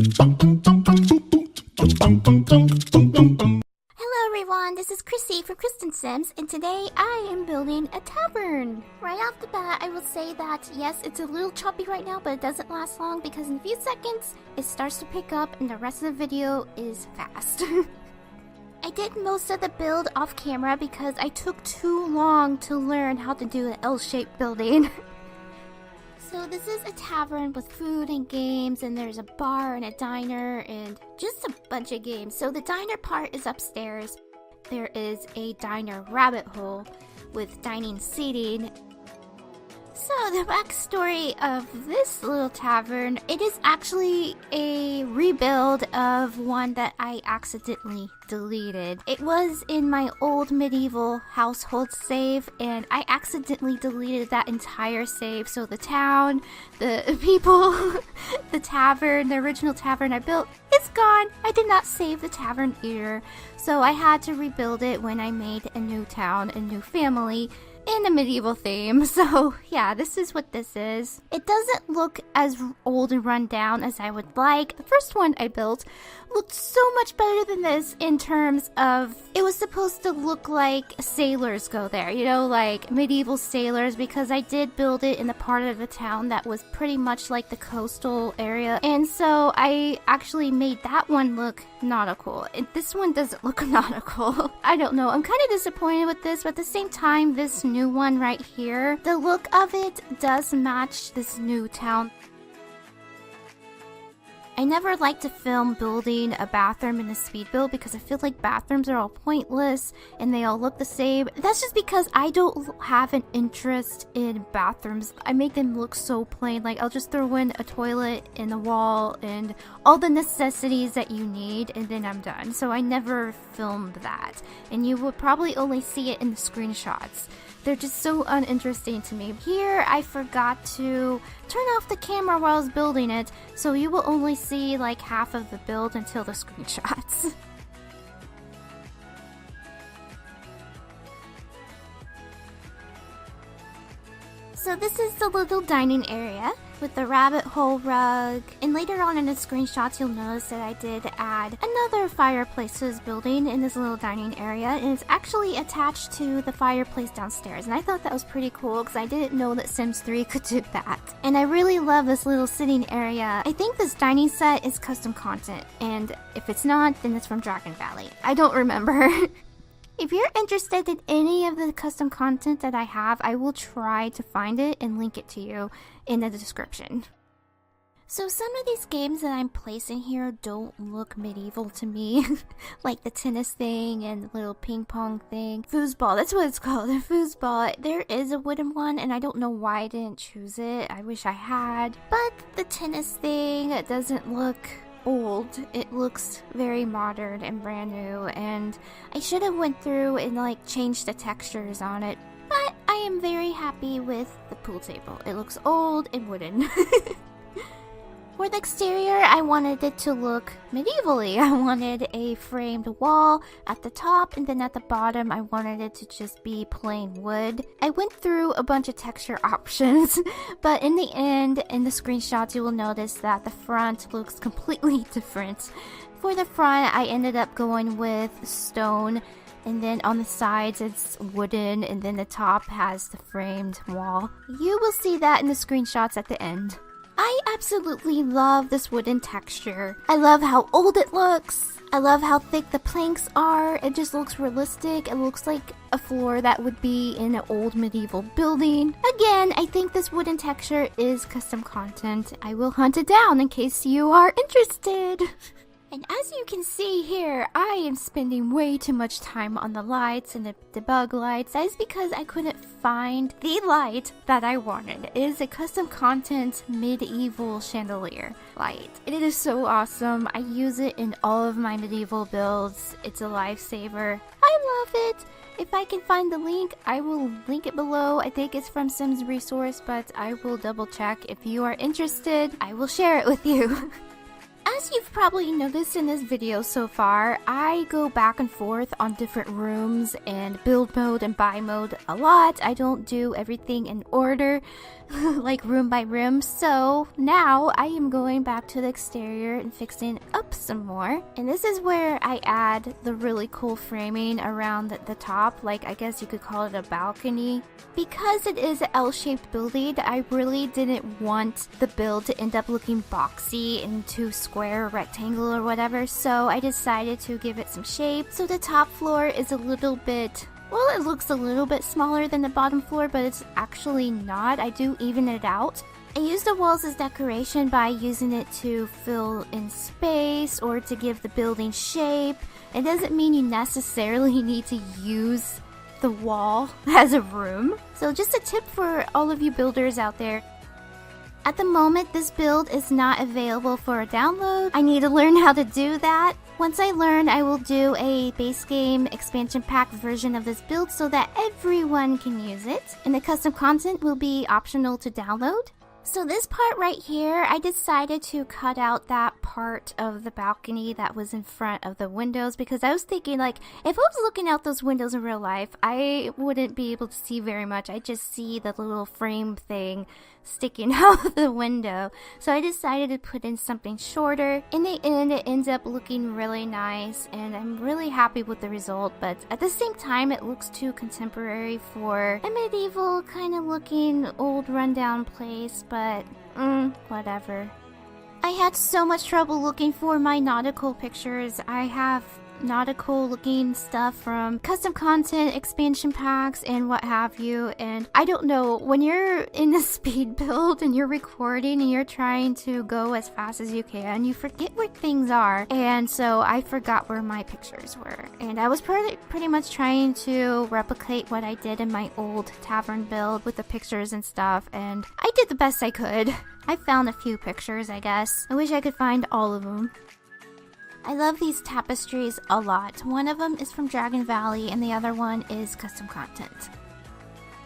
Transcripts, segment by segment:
Hello everyone, this is Chrissy from Kristen Sims, and today I am building a tavern. Right off the bat, I will say that yes, it's a little choppy right now, but it doesn't last long because in a few seconds, it starts to pick up and the rest of the video is fast. I did most of the build off camera because I took too long to learn how to do an L-shaped building. So this is a tavern with food and games, and there's a bar and a diner and just a bunch of games. So the diner part is upstairs. There is a diner rabbit hole with dining seating. So the backstory of this little tavern, it is actually a rebuild of one that I accidentally deleted. It was in my old medieval household save, and I accidentally deleted that entire save. So the town, the people, the tavern, the original tavern I built, it's gone. I did not save the tavern either. So I had to rebuild it when I made a new town, a new family, in a medieval theme. So yeah, this is what this is. It doesn't look as old and run down as I would like. The first one I built looked so much better than this in terms of it was supposed to look like sailors go there, you know, like medieval sailors, because I did build it in the part of the town that was pretty much like the coastal area, and so I actually made that one look nautical. And this one doesn't look nautical. I don't know, I'm kind of disappointed with this, but at the same time, this new one right here, the look of it does match this new town. I never like to film building a bathroom in a speed build because I feel like bathrooms are all pointless and they all look the same. That's just because I don't have an interest in bathrooms. I make them look so plain. Like, I'll just throw in a toilet and a wall and all the necessities that you need, and then I'm done. So I never filmed that, and you would probably only see it in the screenshots. They're just so uninteresting to me. Here, I forgot to turn off the camera while I was building it, so you will only see like half of the build until the screenshots. So this is the little dining area with the rabbit hole rug, and later on in the screenshots you'll notice that I did add another fireplace to this building in this little dining area, and it's actually attached to the fireplace downstairs, and I thought that was pretty cool because I didn't know that Sims 3 could do that. And I really love this little sitting area. I think this dining set is custom content, and if it's not, then it's from Dragon Valley. I don't remember. If you're interested in any of the custom content that I have, I will try to find it and link it to you in the description. So some of these games that I'm placing here don't look medieval to me. Like the tennis thing and the little ping pong thing. Foosball, that's what it's called, a foosball. There is a wooden one and I don't know why I didn't choose it. I wish I had. But the tennis thing, it doesn't look old. It looks very modern and brand new, and I should have went through and like changed the textures on it, but I am very happy with the pool table. It looks old and wooden. For the exterior, I wanted it to look medievally. I wanted a framed wall at the top, and then at the bottom I wanted it to just be plain wood. I went through a bunch of texture options, but in the end, in the screenshots, you will notice that the front looks completely different. For the front, I ended up going with stone, and then on the sides it's wooden, and then the top has the framed wall. You will see that in the screenshots at the end. I absolutely love this wooden texture. I love how old it looks. I love how thick the planks are. It just looks realistic. It looks like a floor that would be in an old medieval building. Again, I think this wooden texture is custom content. I will hunt it down in case you are interested. And as you can see here, I am spending way too much time on the lights and the debug lights. That is because I couldn't find the light that I wanted. It is a custom content medieval chandelier light. It is so awesome. I use it in all of my medieval builds. It's a lifesaver. I love it. If I can find the link, I will link it below. I think it's from Sims Resource, but I will double check. If you are interested, I will share it with you. As you've probably noticed in this video so far, I go back and forth on different rooms and build mode and buy mode a lot. I don't do everything in order, like room by room. So now I am going back to the exterior and fixing up some more. And this is where I add the really cool framing around the top, like I guess you could call it a balcony. Because it is an L-shaped building, I really didn't want the build to end up looking boxy and too square or rectangle or whatever, so I decided to give it some shape. So the top floor is a little bit, well, it looks a little bit smaller than the bottom floor, but it's actually not. I do even it out. I use the walls as decoration by using it to fill in space or to give the building shape. It doesn't mean you necessarily need to use the wall as a room. So just a tip for all of you builders out there. At the moment, this build is not available for a download. I need to learn how to do that. Once I learn, I will do a base game expansion pack version of this build so that everyone can use it. And the custom content will be optional to download. So this part right here, I decided to cut out that part of the balcony that was in front of the windows because I was thinking, like, if I was looking out those windows in real life, I wouldn't be able to see very much. I just see the little frame thing sticking out of the window. So I decided to put in something shorter. In the end, it ends up looking really nice and I'm really happy with the result, but at the same time, it looks too contemporary for a medieval kind of looking old rundown place, but whatever. I had so much trouble looking for my nautical pictures. I have nautical looking stuff from custom content, expansion packs, and what have you, and I don't know, when you're in a speed build and you're recording and you're trying to go as fast as you can, you forget where things are, and so I forgot where my pictures were, and I was pretty much trying to replicate what I did in my old tavern build with the pictures and stuff, and I did the best I could. I found a few pictures, I guess. I wish I could find all of them. I love these tapestries a lot. One of them is from Dragon Valley and the other one is custom content.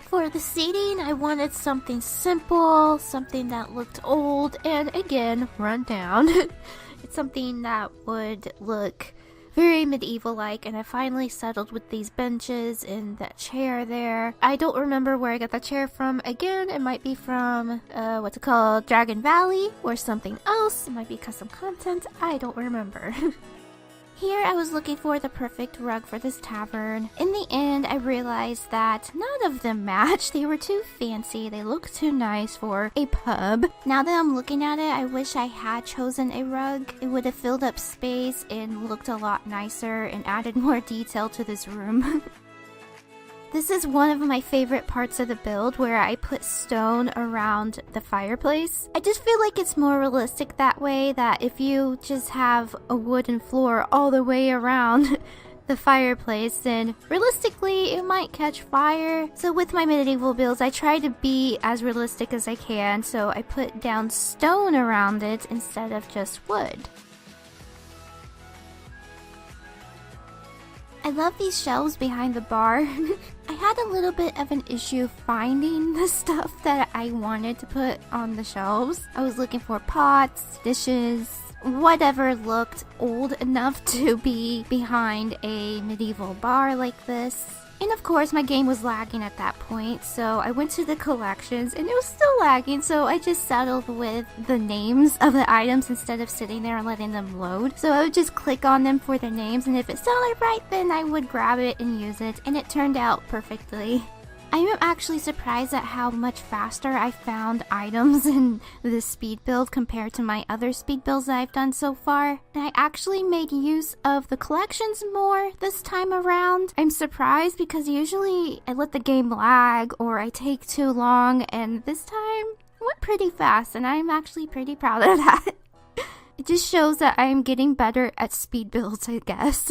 For the seating, I wanted something simple, something that looked old and again, run down. It's something that would look very medieval-like, and I finally settled with these benches and that chair there. I don't remember where I got the chair from. Again, it might be from, what's it called, Dragon Valley, or something else. It might be custom content. I don't remember. Here I was looking for the perfect rug for this tavern. In the end, I realized that none of them matched. They were too fancy. They looked too nice for a pub. Now that I'm looking at it, I wish I had chosen a rug. It would have filled up space and looked a lot nicer and added more detail to this room. This is one of my favorite parts of the build where I put stone around the fireplace. I just feel like it's more realistic that way, that if you just have a wooden floor all the way around the fireplace, then realistically it might catch fire. So with my medieval builds, I try to be as realistic as I can, so I put down stone around it instead of just wood. I love these shelves behind the bar. I had a little bit of an issue finding the stuff that I wanted to put on the shelves. I was looking for pots, dishes, whatever looked old enough to be behind a medieval bar like this. And of course, my game was lagging at that point, so I went to the collections and it was still lagging, so I just settled with the names of the items instead of sitting there and letting them load. So I would just click on them for the names, and if it sounded right, then I would grab it and use it, and it turned out perfectly. I am actually surprised at how much faster I found items in this speed build compared to my other speed builds that I've done so far. And I actually made use of the collections more this time around. I'm surprised because usually I let the game lag or I take too long, and this time it went pretty fast and I'm actually pretty proud of that. It just shows that I am getting better at speed builds, I guess.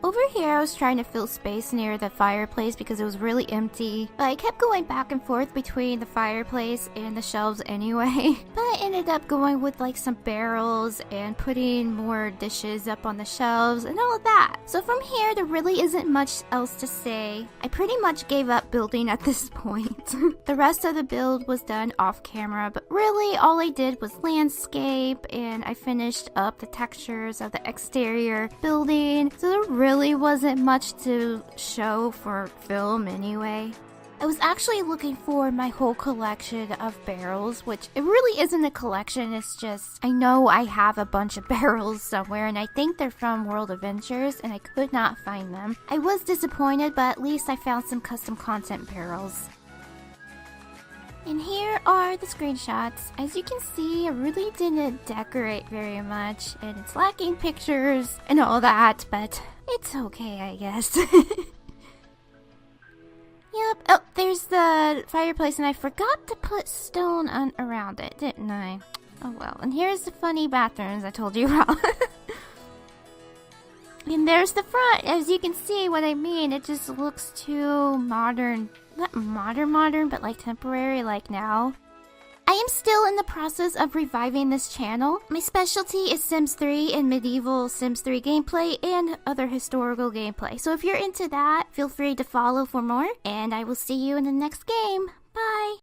Over here, I was trying to fill space near the fireplace because it was really empty. But I kept going back and forth between the fireplace and the shelves anyway. But I ended up going with like some barrels and putting more dishes up on the shelves and all of that. So from here, there really isn't much else to say. I pretty much gave up building at this point. The rest of the build was done off camera, but really all I did was landscape, and I finished up the textures of the exterior building. So there really wasn't much to show for film anyway. I was actually looking for my whole collection of barrels, which it really isn't a collection, it's just I know I have a bunch of barrels somewhere and I think they're from World Adventures and I could not find them. I was disappointed, but at least I found some custom content barrels. And here are the screenshots. As you can see, I really didn't decorate very much, and it's lacking pictures and all that, but it's okay, I guess. Yep. Oh, there's the fireplace, and I forgot to put stone around it, didn't I? Oh well. And here's the funny bathrooms I told you about. And there's the front. As you can see what I mean, it just looks too modern. Not modern, but like temporary, like now. I am still in the process of reviving this channel. My specialty is Sims 3 and medieval Sims 3 gameplay and other historical gameplay. So if you're into that, feel free to follow for more, and I will see you in the next game. Bye!